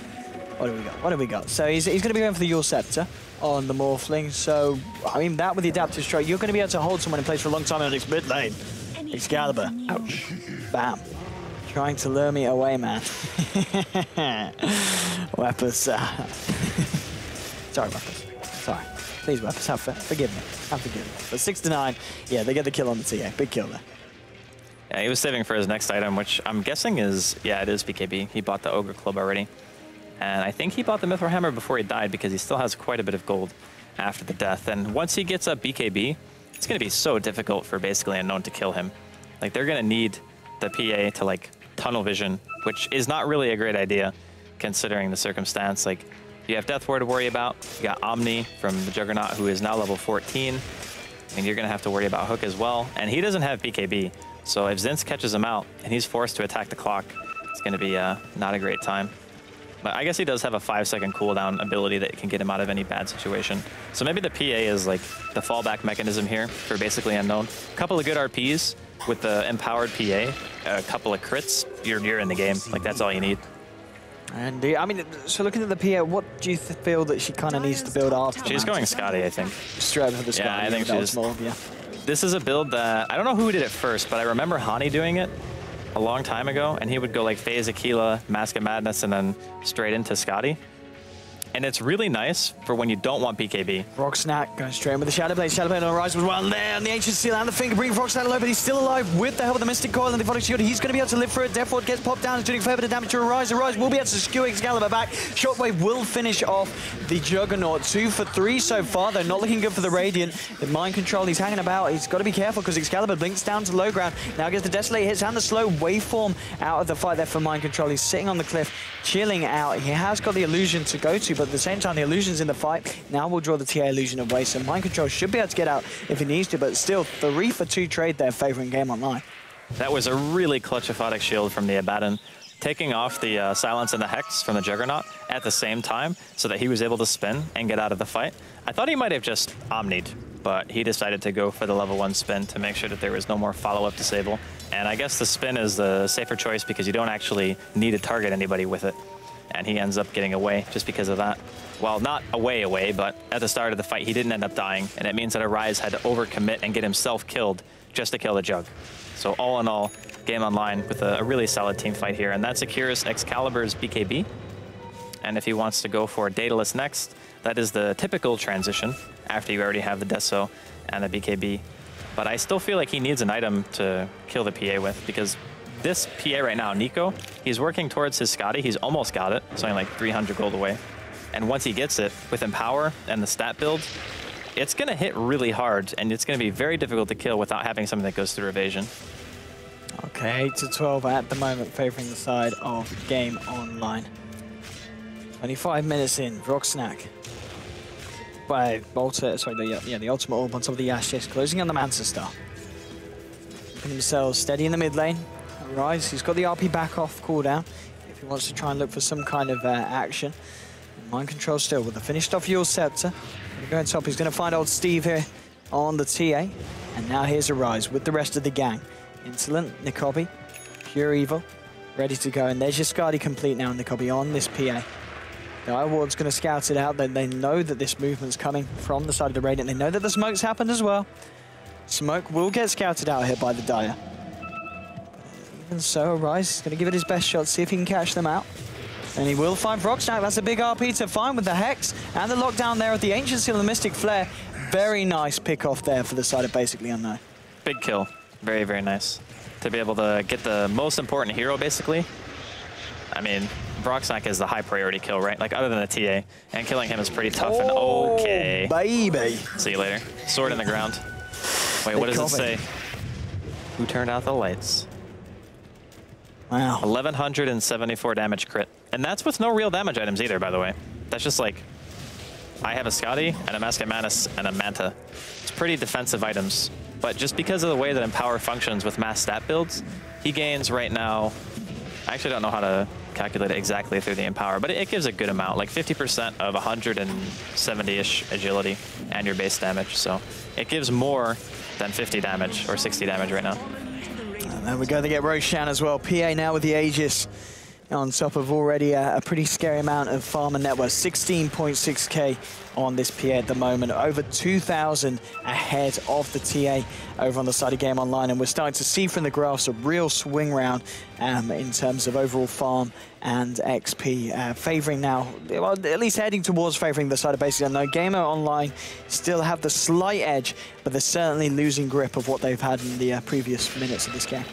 What do we got? What do we got? So he's going to be going for the Yule Scepter on the Morphling. So, I mean, that with the Adaptive Strike, you're going to be able to hold someone in place for a long time on this mid lane. Excalibur. Ouch. Bam. Trying to lure me away, man. Weapons. Sorry, Weapons. Sorry. Please, Weapons, forgive me. Have forgive me. But 6 to 9, yeah, they get the kill on the TA. Big kill there. Yeah, he was saving for his next item, which I'm guessing is, yeah, it is BKB. He bought the Ogre Club already. And I think he bought the Mithril Hammer before he died because he still has quite a bit of gold after the death. And once he gets up BKB, it's going to be so difficult for basically Unknown to kill him. Like, they're going to need the PA to, like, tunnel vision, which is not really a great idea considering the circumstance. Like, you have Death Ward to worry about. You got Omni from the Juggernaut, who is now level 14. And you're going to have to worry about Hook as well. And he doesn't have BKB. So if Zinz catches him out and he's forced to attack the clock, it's going to be not a great time. But I guess he does have a 5-second cooldown ability that can get him out of any bad situation. So maybe the PA is like the fallback mechanism here for basically Unknown. A couple of good RPs with the empowered PA, a couple of crits, you're in the game. Like, that's all you need. And I mean, so looking at the PA, what do you feel that she kind of needs to build after? She's going Scotty, I think. Straight for the Scotty. Yeah, I think she's. Yeah. This is a build that I don't know who did it first, but I remember Hani doing it a long time ago, and he would go like Phase Aquila, Mask of Madness, and then straight into Scotty. And it's really nice for when you don't want BKB. Frogsnak going straight in with the Shadow Blade. Shadow Blade on the rise was one there, and the Ancient Seal and the Finger bring Frogsnak low, but he's still alive with the help of the Mystic Coil and the Devotic Shield. He's going to be able to live through it. Death Ward gets popped down, is doing fair bit of damage to Arise. Arise will be able to skew Excalibur back. Shockwave will finish off the Juggernaut. 2 for 3 so far, though. Not looking good for the Radiant. The Mind Control, he's hanging about. He's got to be careful because Excalibur blinks down to low ground. Now gets the Desolate hits and the slow waveform out of the fight there for Mind Control. He's sitting on the cliff, chilling out. He has got the illusion to go to, but at the same time, the illusion in the fight. Now we'll draw the TA illusion away, so Mind Control should be able to get out if he needs to, but still 3 for 2 trade there favoring Game Online. That was a really clutch Aphotic Shield from the Abaddon, taking off the Silence and the Hex from the Juggernaut at the same time so that he was able to spin and get out of the fight. I thought he might have just Omni'd, but he decided to go for the level 1 spin to make sure that there was no more follow-up disable. And I guess the spin is the safer choice because you don't actually need to target anybody with it. And he ends up getting away just because of that. Well, not away, but at the start of the fight, he didn't end up dying, and it means that Arise had to overcommit and get himself killed just to kill the Jug. So all in all, Game Online with a really solid team fight here, and that secures Excalibur's BKB. And if he wants to go for Daedalus next, that is the typical transition after you already have the Deso and the BKB. But I still feel like he needs an item to kill the PA with, because this PA right now, Nico, he's working towards his Scotty. He's almost got it. It's only like 300 gold away. And once he gets it, with Empower and the stat build, it's going to hit really hard, and it's going to be very difficult to kill without having something that goes through evasion. Okay, 8 to 12 at the moment, favoring the side of Game Online. 25 minutes in, Frogsnak by Bolter, sorry, the Ultimate Orb on top of the Ashes, closing on the Mancer Star. Keeping themselves steady in the mid lane. Rise, he's got the RP back off cooldown if he wants to try and look for some kind of action. Mind Control still with the finished off Eul Scepter. Going top, he's going to find old Steve here on the TA. And now here's Arise with the rest of the gang. Insolent, Nikobi, Pure Evil, ready to go. And there's your Skadi complete now, Nikobi on this PA. The Dire Ward's going to scout it out. They know that this movement's coming from the side of the Radiant. They know that the smoke's happened as well. Smoke will get scouted out here by the Dire. Even so, Arise is going to give it his best shot, see if he can catch them out. And he will find Frogsnak. That's a big RP to find with the Hex and the lockdown there of the Ancient Seal and the Mystic Flare. Very nice pick off there for the side of Basically Unknown. Big kill. Very, very nice. To be able to get the most important hero, basically. I mean, Frogsnak is the high priority kill, right? Like, other than the TA. And killing him is pretty tough and okay. Baby. See you later. Sword in the ground. Wait, what does it say? Who turned out the lights? Wow. 1,174 damage crit. And that's with no real damage items either, by the way. That's just like, I have a Skadi and a Mask of Madness and a Manta. It's pretty defensive items. But just because of the way that Empower functions with mass stat builds, he gains right now, I actually don't know how to calculate it exactly through the Empower, but it gives a good amount, like 50% of 170-ish agility and your base damage. So it gives more than 50 damage or 60 damage right now. And there we go, they get Roshan as well. PA now with the Aegis on top of already a pretty scary amount of farm and net worth. 16.6k on this PA at the moment. Over 2,000 ahead of the TA over on the side of Game Online. And we're starting to see from the graphs a real swing round in terms of overall farm and XP. Favoring now, well, at least heading towards favoring the side of Basically Unknown. Gamer Online still have the slight edge, but they're certainly losing grip of what they've had in the previous minutes of this game.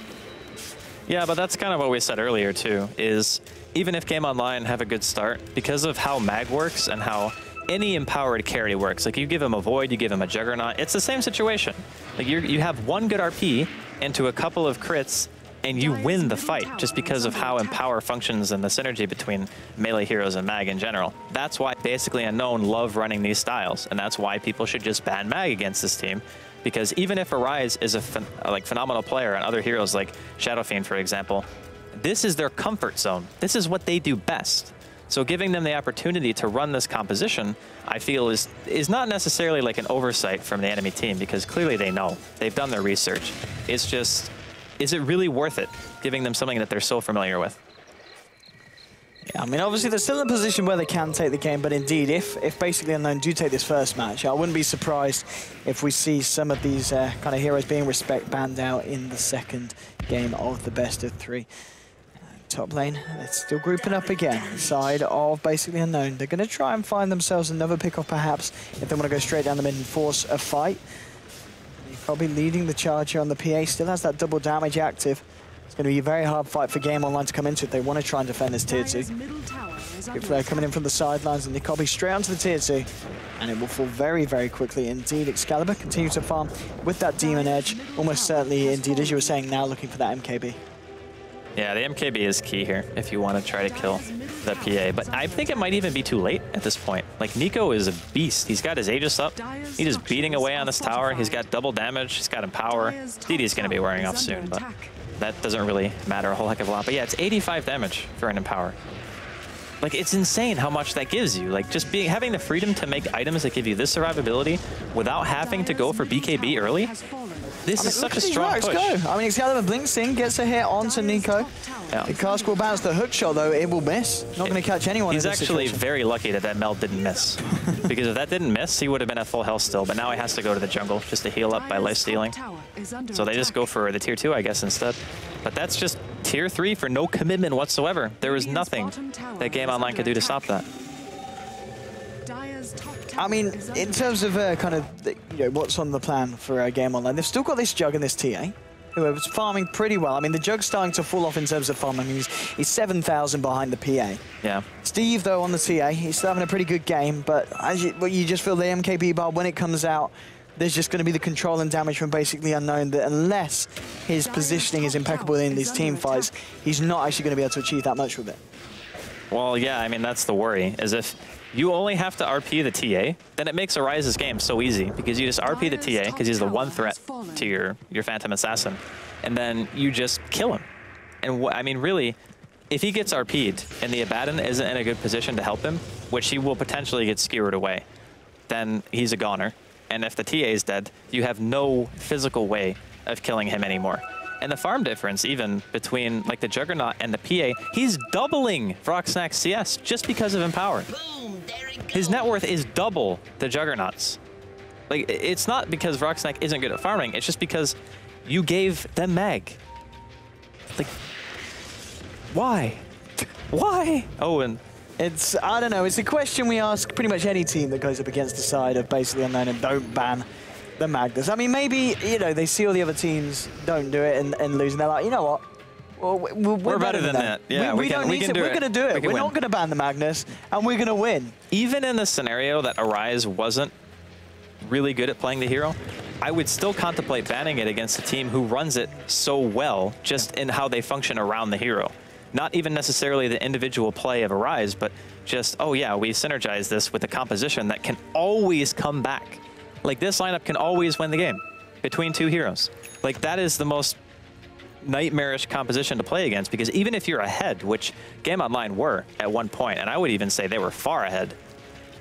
Yeah, but that's kind of what we said earlier too, is even if Game Online have a good start, because of how Mag works and how any empowered carry works, like you give him a Void, you give him a Juggernaut, it's the same situation. Like you have one good RP into a couple of crits, and you win the fight just because of how Empower functions and the synergy between melee heroes and Mag in general. That's why Basically Unknown love running these styles, and that's why people should just ban Mag against this team. Because even if Arise is a phenomenal player and other heroes like Shadow Fiend, for example, this is their comfort zone. This is what they do best. So giving them the opportunity to run this composition, I feel is not necessarily like an oversight from the enemy team, because clearly they know. They've done their research. It's just, is it really worth it, giving them something that they're so familiar with? Yeah, I mean, obviously they're still in a position where they can take the game, but indeed, if Basically Unknown do take this first match, I wouldn't be surprised if we see some of these kind of heroes being respect banned out in the second game of the best of 3. Top lane, they're still grouping up again. Side of Basically Unknown. They're going to try and find themselves another pick-off, perhaps, if they want to go straight down the mid and force a fight. Probably leading the charge here on the PA, still has that double damage active. It's going to be a very hard fight for Game Online to come into if they want to try and defend this tier 2. Good flare coming in from the sidelines, and Nicobbe straight onto the tier 2. And it will fall very, very quickly indeed. Excalibur continues to farm with that Demon Edge. Almost certainly, indeed, as you were saying, now looking for that MKB. Yeah, the MKB is key here if you want to try to kill the PA. But I think it might even be too late at this point. Like, Nico is a beast. He's got his Aegis up. He's just beating away on this tower. He's got double damage. He's got Empower. DD's going to be wearing off soon, but that doesn't really matter a whole heck of a lot. But yeah, it's 85 damage for an Empower. Like, it's insane how much that gives you. Like, just having the freedom to make items that give you this survivability without having to go for BKB early. This is such a strong push. I mean, Excalibur blinks in, gets a hit onto Nico. Yeah. The Cask will bounce the hook shot, though. It will miss. Not going to catch anyone. He's actually very lucky that meld didn't miss. Because if that didn't miss, he would have been at full health still. But now he has to go to the jungle just to heal up by life stealing. So they just go for the tier 2, I guess, instead. But that's just tier 3 for no commitment whatsoever. There was nothing that Game Online could do to stop that. I mean, in terms of kind of what's on the plan for Game Online, they've still got this Jug and this TA, who is farming pretty well. I mean, the Jug's starting to fall off in terms of farm. I mean, he's 7,000 behind the PA. Yeah. Steve, though, on the TA, he's still having a pretty good game, but you just feel the MKB bar, when it comes out, there's just going to be the control and damage from Basically Unknown that unless his positioning is impeccable in these team fights, he's not actually going to be able to achieve that much with it. Well, yeah, I mean, that's the worry, is if you only have to RP the TA, then it makes Arise's game so easy, because you just RP the TA, because he's the one threat to your Phantom Assassin, and then you just kill him. And I mean, really, if he gets RP'd and the Abaddon isn't in a good position to help him, which he will potentially get skewered away, then he's a goner. And if the TA is dead, you have no physical way of killing him anymore. And the farm difference, even between like the Juggernaut and the PA, he's doubling Frogsnack's CS just because of Empower. Boom, there it goes. His net worth is double the Juggernaut's. Like, it's not because Frogsnack isn't good at farming, it's just because you gave them Mag. Like, why? Why? Oh, and It's, I don't know, it's a question we ask pretty much any team that goes up against the side of Basically Unknown and don't ban the Magnus. I mean, maybe, they see all the other teams don't do it and lose, and they're like, you know what? Well, we're better than that. Yeah, we don't need to. We're going to do it. We're not going to ban the Magnus, and we're going to win. Even in the scenario that Arise wasn't really good at playing the hero, I would still contemplate banning it against a team who runs it so well, just in how they function around the hero. Not even necessarily the individual play of Arise, but just, oh yeah, we synergize this with a composition that can always come back. Like, this lineup can always win the game between two heroes. Like, that is the most nightmarish composition to play against, because even if you're ahead, which Game Online were at one point, and I would even say they were far ahead.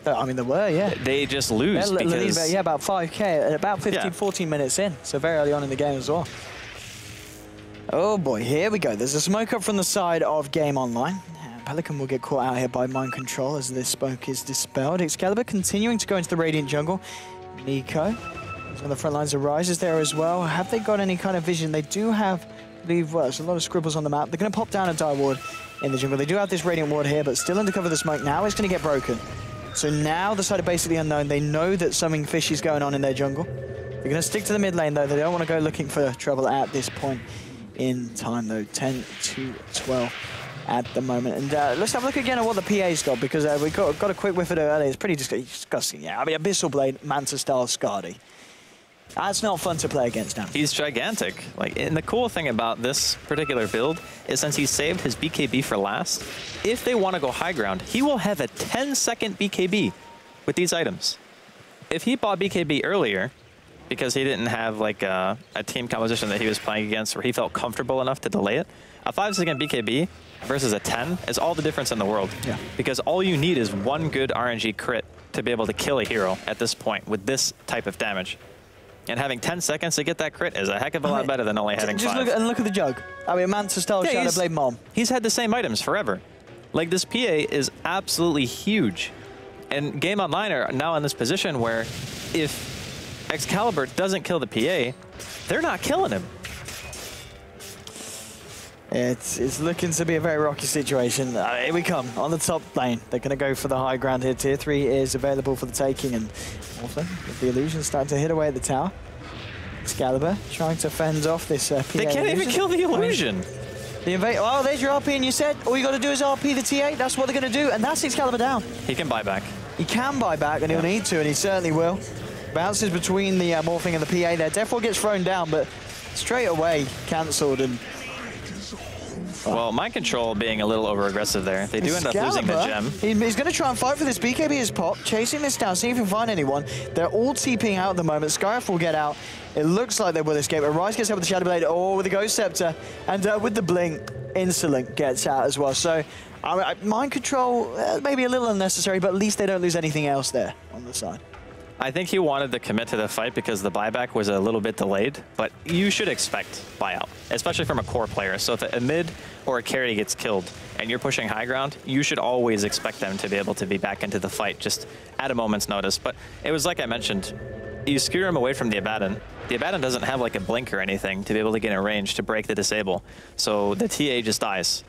I mean, they were, yeah. They just lose because... Yeah, about 5K at about 15, 14 minutes in. So very early on in the game as well. Oh boy, here we go. There's a smoke up from the side of Game Online. Pelican will get caught out here by Mind Control as this smoke is dispelled. Excalibur continuing to go into the Radiant jungle. Nico on the front lines of Rise is there as well. Have they got any kind of vision? They do have, I believe, well, there's a lot of scribbles on the map. They're going to pop down a Dire Ward in the jungle. They do have this Radiant Ward here, but still under cover of the smoke. Now it's going to get broken. So now the side of Basically Unknown, they know that something fishy is going on in their jungle. They're going to stick to the mid lane, though. They don't want to go looking for trouble at this point in time, though. 10 to 12 at the moment. And let's have a look again at what the PA's got, because we got a quick whiff of it earlier. It's pretty disgusting. Yeah, I mean, Abyssal Blade, Manta-style Skadi. That's not fun to play against now. He's gigantic. Like, and the cool thing about this particular build is since he saved his BKB for last, if they want to go high ground, he will have a 10-second BKB with these items. If he bought BKB earlier, because he didn't have like a team composition that he was playing against where he felt comfortable enough to delay it, a 5-second BKB versus a 10 is all the difference in the world. Yeah. Because all you need is one good RNG crit to be able to kill a hero at this point with this type of damage. And having 10 seconds to get that crit is a heck of a lot better than only having 5. Look at the jug. I mean, Manta-style Shadow Blade Mom. He's had the same items forever. Like, this PA is absolutely huge. And Game Online are now in this position where if Excalibur doesn't kill the PA, they're not killing him. It's looking to be a very rocky situation. Here we come on the top lane. They're going to go for the high ground here. Tier 3 is available for the taking, and also with the illusion starting to hit away at the tower. Excalibur trying to fend off this PA. They can't even kill the illusion. The oh, there's your RP, and you said all you got to do is RP the T8. That's what they're going to do, and that's Excalibur down. He can buy back. He can buy back, and he'll need to, and he certainly will. Bounces between the Morphing and the PA there. Deathwall gets thrown down, but straight away cancelled. And well, Mind Control being a little over-aggressive there. They do end up losing the gem. He's going to try and fight for this. BKB is popped, chasing this down, seeing if he can find anyone. They're all TPing out at the moment. Skyriff will get out. It looks like they will escape. Arise gets out with the Shadow Blade, with the Ghost Scepter, and with the Blink, Insolent gets out as well. So, Mind Control, maybe a little unnecessary, but at least they don't lose anything else there on the side. I think he wanted to commit to the fight because the buyback was a little bit delayed, but you should expect buyout, especially from a core player. So if a mid or a carry gets killed and you're pushing high ground, you should always expect them to be able to be back into the fight just at a moment's notice. But it was like I mentioned, you skewer him away from the Abaddon. The Abaddon doesn't have like a blink or anything to be able to get in range to break the disable. So the TA just dies.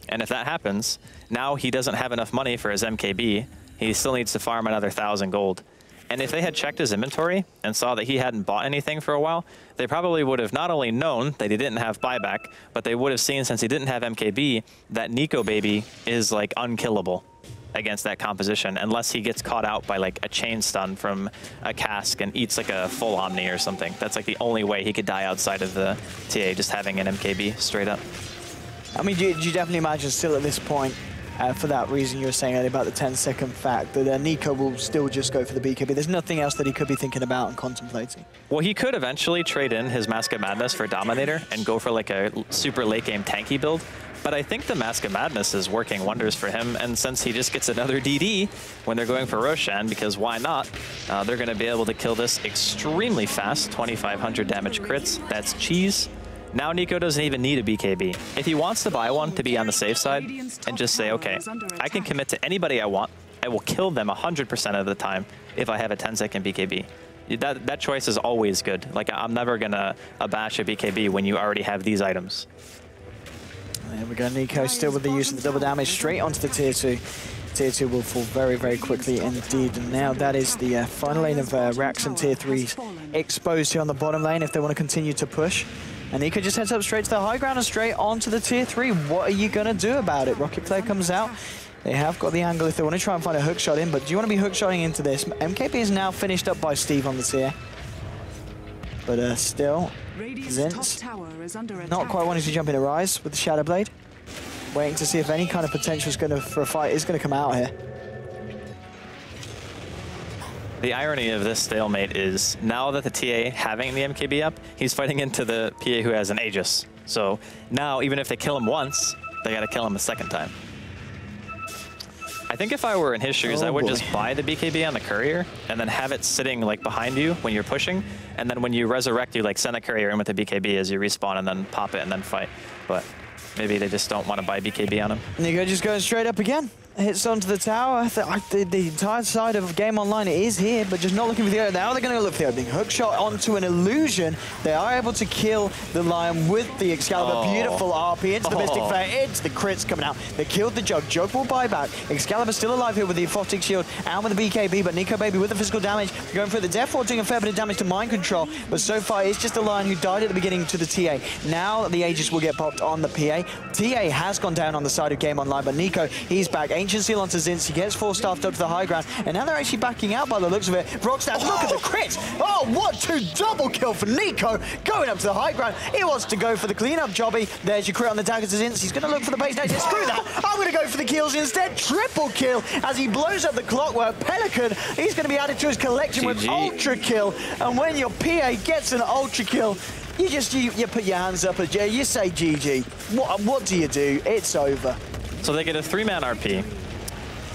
And if that happens, now he doesn't have enough money for his MKB. He still needs to farm another 1,000 gold. And if they had checked his inventory and saw that he hadn't bought anything for a while, they probably would have not only known that he didn't have buyback, but they would have seen, since he didn't have MKB, that Nico Baby is like unkillable against that composition unless he gets caught out by like a chain stun from a cask and eats like a full Omni or something. That's like the only way he could die outside of the TA, just having an MKB straight up. I mean, do you definitely imagine still at this point, for that reason you were saying earlier about the 10-second fact, that Nico will still just go for the BKB. There's nothing else that he could be thinking about and contemplating. Well, he could eventually trade in his Mask of Madness for Dominator and go for like a super late game tanky build. But I think the Mask of Madness is working wonders for him, and since he just gets another DD when they're going for Roshan, because why not, they're going to be able to kill this extremely fast, 2,500 damage crits. That's cheese. Now Nico doesn't even need a BKB. If he wants to buy one to be on the safe side and just say, okay, I can commit to anybody I want, I will kill them 100% of the time if I have a 10-second BKB. That choice is always good. Like, I'm never going to bash a BKB when you already have these items. There we go, Nico still with the use of the double damage straight onto the tier 2. Tier 2 will fall very, very quickly indeed. And now that is the final lane of Rax and Tier 3s exposed here on the bottom lane if they want to continue to push. And Nico just heads up straight to the high ground and straight onto the Tier 3. What are you going to do about it? Rocket Flare comes out. They have got the angle if they want to try and find a hook shot in, but do you want to be hook shotting into this? MKB is now finished up by Steve on the tier. But still, Zinz not quite wanting to jump in a rise with the Shadow Blade. Waiting to see if any kind of potential for a fight is going to come out here. The irony of this stalemate is now that the TA having the MKB up, he's fighting into the PA who has an Aegis. So now, even if they kill him once, they got to kill him a second time. I think if I were in his shoes, I would just buy the BKB on the courier and then have it sitting like behind you when you're pushing. And then when you resurrect, you like send a courier in with the BKB as you respawn and then pop it and then fight. But maybe they just don't want to buy BKB on him. Nico just going straight up again. hits onto the tower. The entire side of Game Online is here, but just not looking for the opening. Now they're going to look for the opening. Hook shot onto an illusion. They are able to kill the Lion with the Excalibur. Oh. Beautiful RP into the Mystic Flare, into the crits coming out. They killed the Jug. Jug will buy back. Excalibur still alive here with the Aphotic Shield and with the BKB, but Nico Baby with the physical damage going for the Death Ward, doing a fair bit of damage to Mind Control, but so far it's just the Lion who died at the beginning to the TA. Now the Aegis will get popped on the PA. TA has gone down on the side of Game Online, but Nico, he's back. Ancient Seal onto Zinz. He gets four staffed up to the high ground, and now they're actually backing out by the looks of it. Rockstar, look at the crit! Oh, what two double kill for Nico, going up to the high ground. He wants to go for the cleanup jobby. There's your crit on the dagger to Zinz. He's going to look for the base. No, screw that. I'm going to go for the kills instead. Triple kill as he blows up the Clockwork. Pelican, he's going to be added to his collection with ultra kill. And when your PA gets an ultra kill, you put your hands up at Jay. You say GG. What do you do? It's over. So they get a 3-man RP.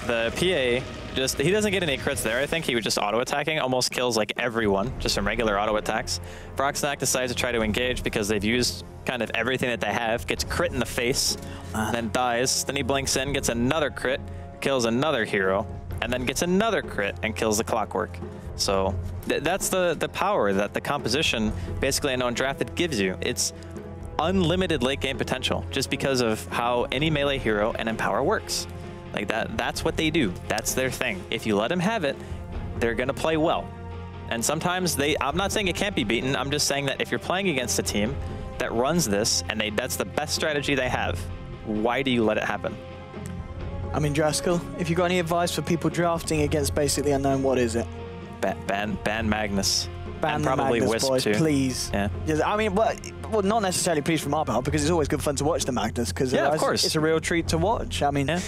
The PA he doesn't get any crits there. I think he was just auto-attacking, almost kills like everyone, just from regular auto-attacks. Frogsnack decides to try to engage because they've used kind of everything that they have, gets crit in the face, then dies. Then he blinks in, gets another crit, kills another hero, and then gets another crit and kills the Clockwork. So that's the power that the composition, basically Unknown Drafted, gives you. It's unlimited late game potential just because of how any melee hero and Empower works. Like that's what they do. That's their thing. If you let them have it, they're going to play well. And sometimes I'm not saying it can't be beaten. I'm just saying that if you're playing against a team that runs this and that's the best strategy they have, why do you let it happen? I mean, Draskell, if you got any advice for people drafting against basically Unknown, what is it? Ban Magnus. Ban and probably Magnus, Wisp boys, too. please. Yeah. I mean, well, not necessarily please from our part, because it's always good fun to watch the Magnus, because of course. It's a real treat to watch. I mean, the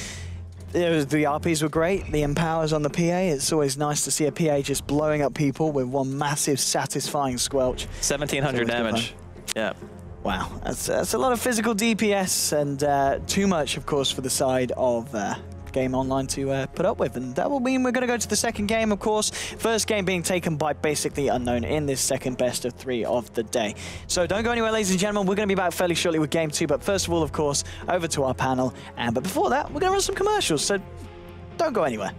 RPs were great, the Empowers on the PA. It's always nice to see a PA just blowing up people with one massive, satisfying squelch. 1,700 damage. Yeah. Wow, that's a lot of physical DPS, and too much, of course, for the side of Game Online to put up with. And that will mean we're going to go to the second game, of course. First game being taken by basically Unknown in this second best of 3 of the day. So don't go anywhere, ladies and gentlemen. We're going to be back fairly shortly with game 2. But first of all, of course, over to our panel. But before that, we're going to run some commercials. So don't go anywhere.